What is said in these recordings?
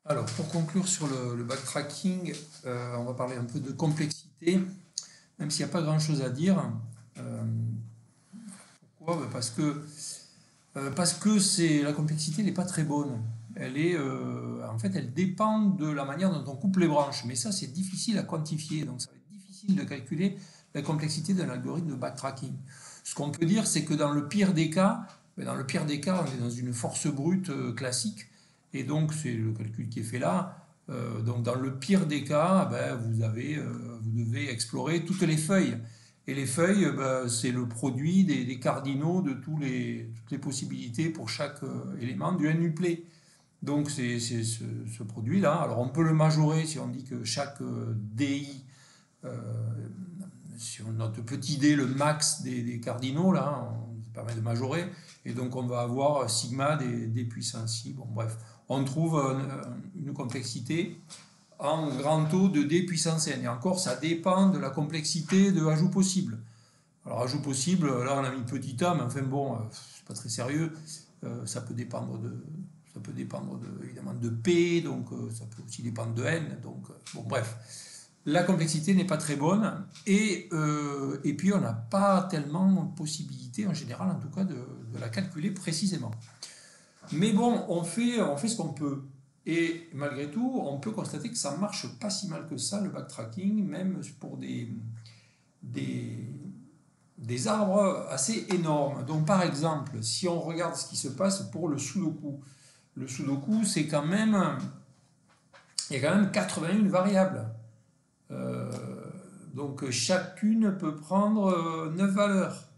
Alors, pour conclure sur le backtracking, on va parler un peu de complexité, même s'il n'y a pas grand-chose à dire. Euh, Pourquoi? Parce que la complexité n'est pas très bonne. En fait, elle dépend de la manière dont on coupe les branches. Mais ça, c'est difficile à quantifier. Donc, ça va être difficile de calculer la complexité d'un algorithme de backtracking. Ce qu'on peut dire, c'est que dans le pire des cas, on est dans une force brute classique. Et donc, c'est le calcul qui est fait là. Donc, dans le pire des cas, vous devez explorer toutes les feuilles. Et les feuilles, c'est le produit des cardinaux de toutes les possibilités pour chaque élément du NUPLE. Donc c'est ce produit-là. Alors on peut le majorer si on dit que chaque DI, euh, si on note petit d le max des cardinaux, là, ça permet de majorer. Et donc on va avoir sigma des puissances i. Bon, bref, on trouve une complexité en grand taux de d puissance n. Et encore, ça dépend de la complexité de ajout possible. Alors, ajout possible, là on a mis petit a, mais enfin bon, c'est pas très sérieux. Évidemment de P, donc ça peut aussi dépendre de N. Donc, bon, bref. La complexité n'est pas très bonne et puis on n'a pas tellement de possibilités, en général en tout cas, de la calculer précisément. Mais bon, on fait ce qu'on peut. Et malgré tout, on peut constater que ça marche pas si mal que ça, le backtracking, même pour des, des arbres assez énormes. Donc par exemple, si on regarde ce qui se passe pour le sudoku, il y a quand même 81 variables. Euh, donc chacune peut prendre 9 valeurs.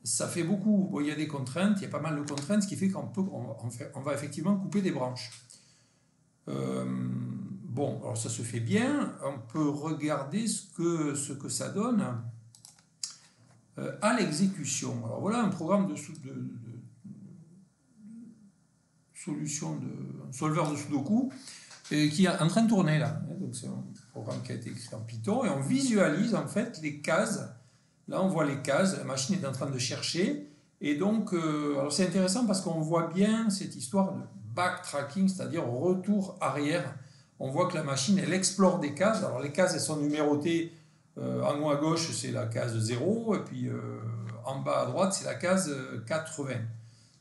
Ça fait beaucoup. Bon, il y a des contraintes, il y a pas mal de contraintes, ce qui fait on va effectivement couper des branches. Bon, alors ça se fait bien. On peut regarder ce que ça donne à l'exécution. Alors voilà un programme solution un solveur de Sudoku qui est en train de tourner là. Donc c'est un programme qui a été écrit en Python et on visualise en fait les cases. Là on voit les cases, la machine est en train de chercher et donc alors c'est intéressant parce qu'on voit bien cette histoire de backtracking, c'est-à-dire retour arrière. On voit que la machine elle explore des cases. Alors les cases elles sont numérotées. En haut à gauche c'est la case 0 et puis en bas à droite c'est la case 80.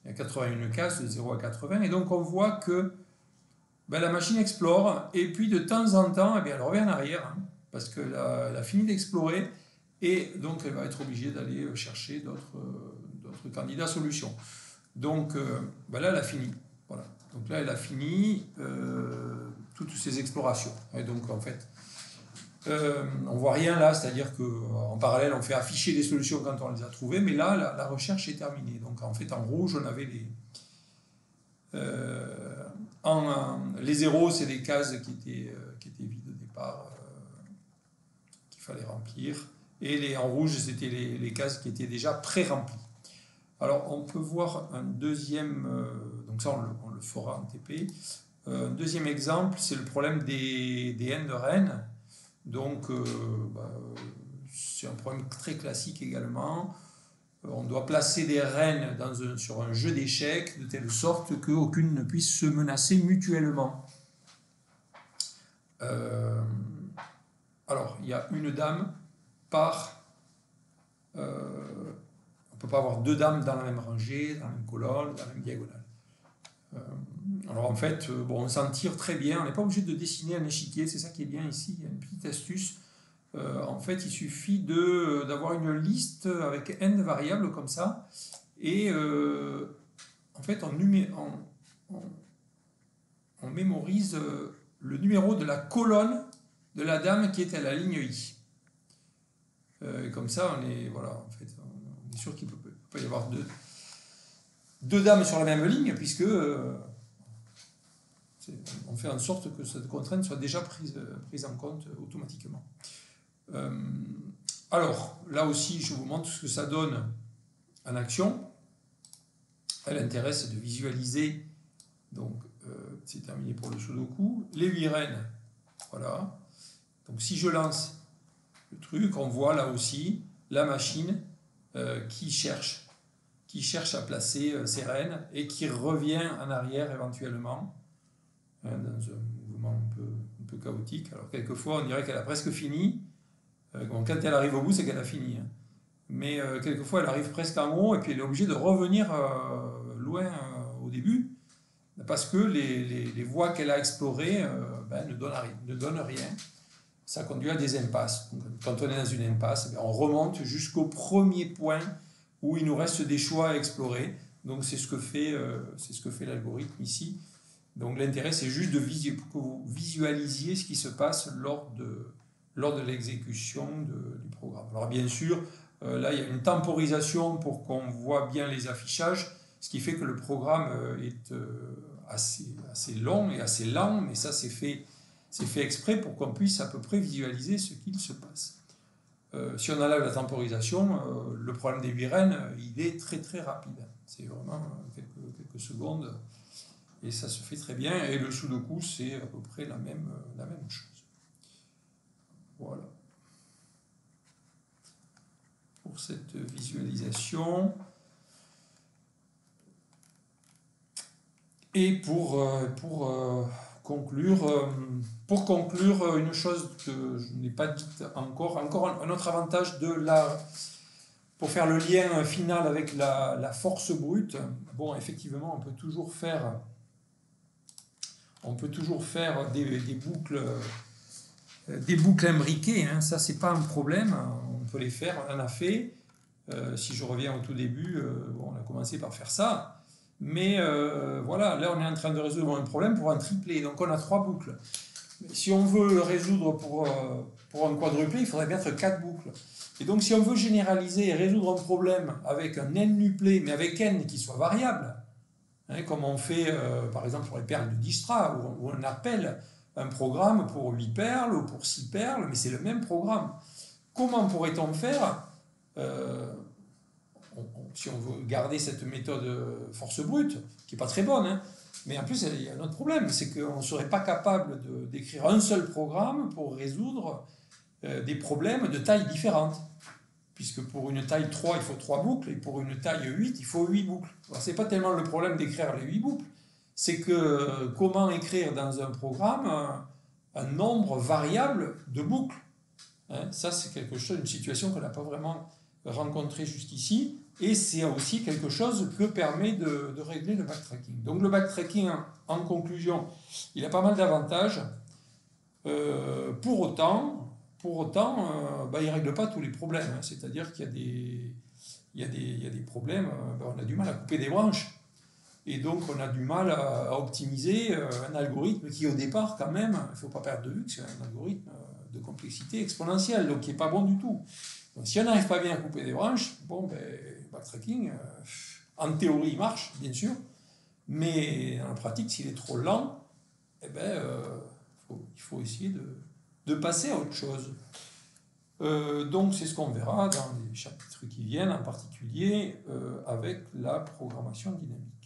Il y a 81 cases de 0 à 80 et donc on voit que la machine explore et puis de temps en temps elle revient en arrière parce qu'elle a fini d'explorer et donc elle va être obligée d'aller chercher d'autres candidats solutions. Donc là elle a fini. Voilà. Donc là elle a fini toutes ces explorations. Et donc en fait on voit rien là, c'est-à-dire qu'en parallèle on fait afficher les solutions quand on les a trouvées, mais là la recherche est terminée. Donc en fait en rouge on avait les zéros c'est des cases qui étaient vides au départ, qu'il fallait remplir, et en rouge c'était les cases qui étaient déjà pré-remplies. Alors on peut voir un deuxième, donc ça on le fera en TP. Un deuxième exemple c'est le problème des n de Rennes. Donc, c'est un problème très classique également. On doit placer des reines sur un jeu d'échecs de telle sorte qu'aucune ne puisse se menacer mutuellement. Alors, il y a une dame par... on ne peut pas avoir deux dames dans la même rangée, dans la même colonne, dans la même diagonale. Alors en fait, on s'en tire très bien. On n'est pas obligé de dessiner un échiquier, c'est ça qui est bien ici. Il y a une petite astuce. En fait, il suffit d'avoir une liste avec n variables comme ça. Et en fait, on mémorise le numéro de la colonne de la dame qui est à la ligne I. Et comme ça, on est sûr qu'il ne peut pas y avoir deux dames sur la même ligne, puisque on fait en sorte que cette contrainte soit déjà prise en compte automatiquement. Alors, là aussi, je vous montre ce que ça donne en action. L'intérêt, c'est de visualiser. Donc, c'est terminé pour le Sudoku. Les 8 reines, voilà. Donc, si je lance le truc, on voit là aussi la machine qui cherche à placer ses reines et qui revient en arrière éventuellement hein, dans un mouvement un peu chaotique. Alors quelquefois on dirait qu'elle a presque fini. Bon, quand elle arrive au bout, c'est qu'elle a fini, hein. Mais quelquefois elle arrive presque en haut et puis elle est obligée de revenir loin au début parce que les voies qu'elle a explorées ne donnent rien. Ça conduit à des impasses. Donc, quand on est dans une impasse, on remonte jusqu'au premier point où il nous reste des choix à explorer. Donc c'est ce que fait l'algorithme ici. Donc l'intérêt, c'est juste que vous visualisiez ce qui se passe lors de l'exécution du programme. Alors bien sûr, là, il y a une temporisation pour qu'on voit bien les affichages, ce qui fait que le programme est assez long et assez lent, mais ça, c'est fait exprès pour qu'on puisse à peu près visualiser ce qu'il se passe. Si on enlève la temporisation, le problème des birennes, il est très très rapide. C'est vraiment quelques secondes et ça se fait très bien. Et le sudoku, c'est à peu près la même chose. Voilà. Pour cette visualisation. Et pour conclure, une chose que je n'ai pas dite encore un autre avantage pour faire le lien final avec la force brute. Bon, effectivement, on peut toujours faire des boucles imbriquées, hein. Ça, c'est pas un problème, on peut les faire, on en a fait. Si je reviens au tout début, on a commencé par faire ça. Mais voilà, là on est en train de résoudre un problème pour un triplé, donc on a 3 boucles. Mais si on veut le résoudre pour un quadruplé, il faudrait mettre 4 boucles. Et donc si on veut généraliser et résoudre un problème avec un n-nuplé, mais avec n qui soit variable, hein, comme on fait par exemple pour les perles de Dijkstra, où on appelle un programme pour 8 perles ou pour 6 perles, mais c'est le même programme. Comment pourrait-on faire si on veut garder cette méthode force brute, qui n'est pas très bonne, hein, mais en plus il y a un autre problème, c'est qu'on ne serait pas capable d'écrire un seul programme pour résoudre des problèmes de tailles différentes. Puisque pour une taille 3, il faut 3 boucles, et pour une taille 8, il faut 8 boucles. Alors, ce n'est pas tellement le problème d'écrire les 8 boucles, c'est que comment écrire dans un programme un nombre variable de boucles, hein. Ça, c'est quelque chose, une situation qu'on n'a pas vraiment rencontrée jusqu'ici, et c'est aussi quelque chose que permet de régler le backtracking. Donc le backtracking, en conclusion, il a pas mal d'avantages. Pour autant, il ne règle pas tous les problèmes, hein. C'est-à-dire qu'il y a des problèmes, on a du mal à couper des branches. Et donc on a du mal à optimiser un algorithme qui au départ quand même, il ne faut pas perdre de vue que c'est un algorithme de complexité exponentielle, donc qui n'est pas bon du tout. Donc si on n'arrive pas bien à couper des branches, backtracking, en théorie il marche, bien sûr, mais en pratique s'il est trop lent, il faut essayer de passer à autre chose. Donc c'est ce qu'on verra dans les chapitres qui viennent, en particulier avec la programmation dynamique.